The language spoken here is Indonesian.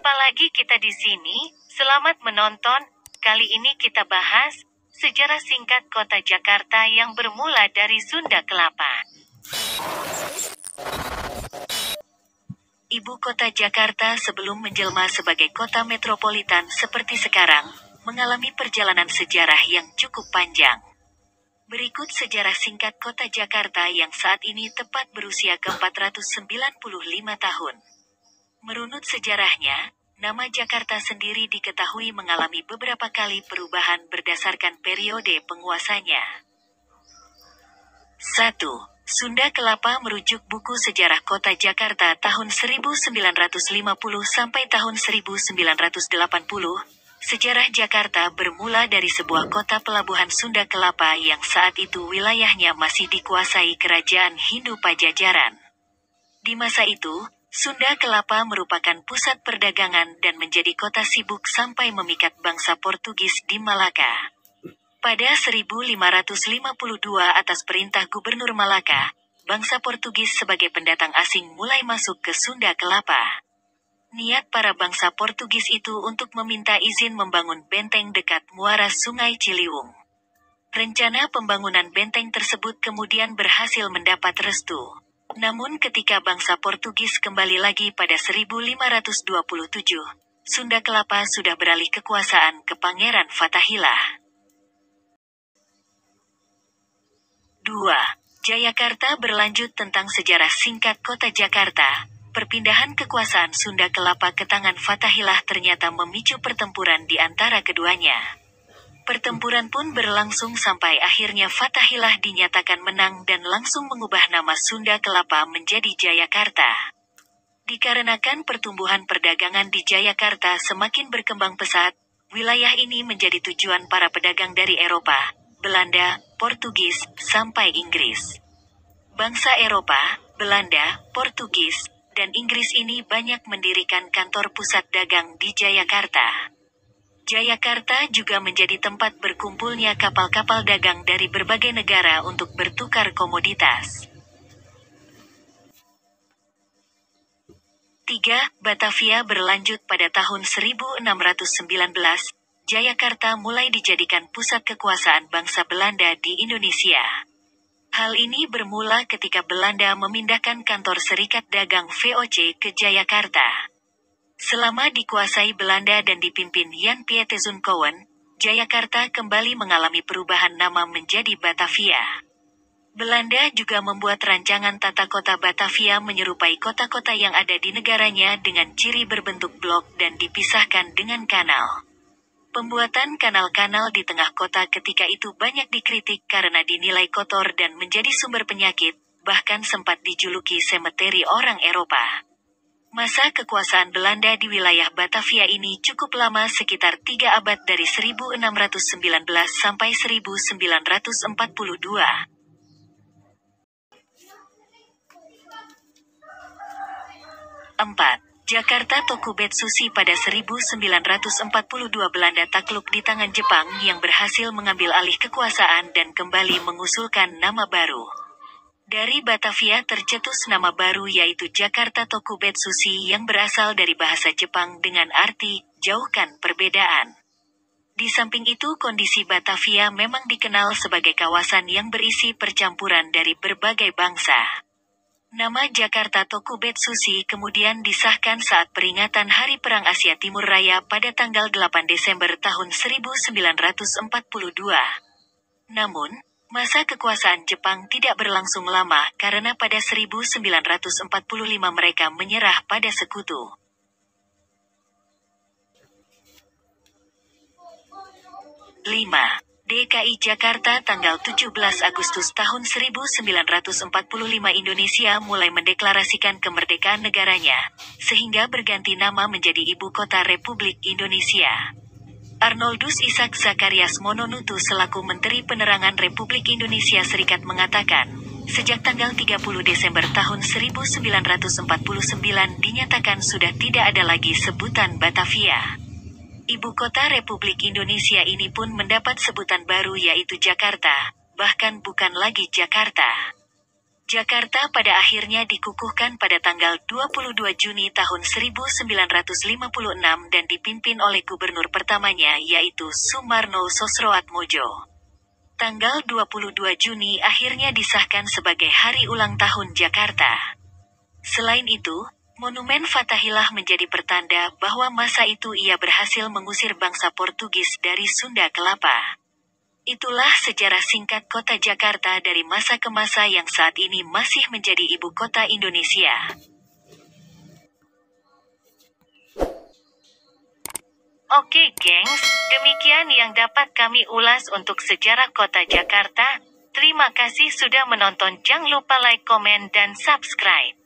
Jumpa lagi kita di sini, selamat menonton. Kali ini kita bahas sejarah singkat kota Jakarta yang bermula dari Sunda Kelapa. Ibu kota Jakarta sebelum menjelma sebagai kota metropolitan seperti sekarang, mengalami perjalanan sejarah yang cukup panjang. Berikut sejarah singkat kota Jakarta yang saat ini tepat berusia ke-495 tahun. Merunut sejarahnya, nama Jakarta sendiri diketahui mengalami beberapa kali perubahan berdasarkan periode penguasanya. 1. Sunda Kelapa merujuk buku sejarah kota Jakarta tahun 1950 sampai tahun 1980. Sejarah Jakarta bermula dari sebuah kota pelabuhan Sunda Kelapa yang saat itu wilayahnya masih dikuasai kerajaan Hindu Pajajaran. Di masa itu, Sunda Kelapa merupakan pusat perdagangan dan menjadi kota sibuk sampai memikat bangsa Portugis di Malaka. Pada 1552 atas perintah Gubernur Malaka, bangsa Portugis sebagai pendatang asing mulai masuk ke Sunda Kelapa. Niat para bangsa Portugis itu untuk meminta izin membangun benteng dekat muara Sungai Ciliwung. Rencana pembangunan benteng tersebut kemudian berhasil mendapat restu. Namun ketika bangsa Portugis kembali lagi pada 1527, Sunda Kelapa sudah beralih kekuasaan ke Pangeran Fathaillah. 2. Jayakarta berlanjut tentang sejarah singkat kota Jakarta. Perpindahan kekuasaan Sunda Kelapa ke tangan Fathaillah ternyata memicu pertempuran di antara keduanya. Pertempuran pun berlangsung sampai akhirnya Fathaillah dinyatakan menang dan langsung mengubah nama Sunda Kelapa menjadi Jayakarta. Dikarenakan pertumbuhan perdagangan di Jayakarta semakin berkembang pesat, wilayah ini menjadi tujuan para pedagang dari Eropa, Belanda, Portugis, sampai Inggris. Bangsa Eropa, Belanda, Portugis, dan Inggris ini banyak mendirikan kantor pusat dagang di Jayakarta. Jayakarta juga menjadi tempat berkumpulnya kapal-kapal dagang dari berbagai negara untuk bertukar komoditas. 3. Batavia berlanjut pada tahun 1619, Jayakarta mulai dijadikan pusat kekuasaan bangsa Belanda di Indonesia. Hal ini bermula ketika Belanda memindahkan kantor Serikat Dagang VOC ke Jayakarta. Selama dikuasai Belanda dan dipimpin Jan Pietezoon-Koen, Jayakarta kembali mengalami perubahan nama menjadi Batavia. Belanda juga membuat rancangan tata kota Batavia menyerupai kota-kota yang ada di negaranya dengan ciri berbentuk blok dan dipisahkan dengan kanal. Pembuatan kanal-kanal di tengah kota ketika itu banyak dikritik karena dinilai kotor dan menjadi sumber penyakit, bahkan sempat dijuluki semeteri orang Eropa. Masa kekuasaan Belanda di wilayah Batavia ini cukup lama, sekitar 3 abad dari 1619 sampai 1942. 4. Jakarta Tokubetsushi pada 1942 Belanda takluk di tangan Jepang yang berhasil mengambil alih kekuasaan dan kembali mengusulkan nama baru. Dari Batavia tercetus nama baru yaitu Jakarta Tokubetsushi yang berasal dari bahasa Jepang dengan arti, jauhkan perbedaan. Di samping itu kondisi Batavia memang dikenal sebagai kawasan yang berisi percampuran dari berbagai bangsa. Nama Jakarta Tokubetsushi kemudian disahkan saat peringatan Hari Perang Asia Timur Raya pada tanggal 8 Desember tahun 1942. Namun, masa kekuasaan Jepang tidak berlangsung lama karena pada 1945 mereka menyerah pada sekutu. 5. DKI Jakarta tanggal 17 Agustus tahun 1945 Indonesia mulai mendeklarasikan kemerdekaan negaranya, sehingga berganti nama menjadi Ibu Kota Republik Indonesia. Arnoldus Ishak Zakarias Mononutu selaku Menteri Penerangan Republik Indonesia Serikat mengatakan, sejak tanggal 30 Desember tahun 1949 dinyatakan sudah tidak ada lagi sebutan Batavia. Ibu kota Republik Indonesia ini pun mendapat sebutan baru yaitu Jakarta, bahkan bukan lagi Jakarta. Jakarta pada akhirnya dikukuhkan pada tanggal 22 Juni tahun 1956 dan dipimpin oleh gubernur pertamanya yaitu Sumarno Sosroatmojo. Tanggal 22 Juni akhirnya disahkan sebagai Hari Ulang Tahun Jakarta. Selain itu, Monumen Fathahillah menjadi pertanda bahwa masa itu ia berhasil mengusir bangsa Portugis dari Sunda Kelapa. Itulah sejarah singkat kota Jakarta dari masa ke masa yang saat ini masih menjadi ibu kota Indonesia. Oke gengs, demikian yang dapat kami ulas untuk sejarah kota Jakarta. Terima kasih sudah menonton, jangan lupa like, komen, dan subscribe.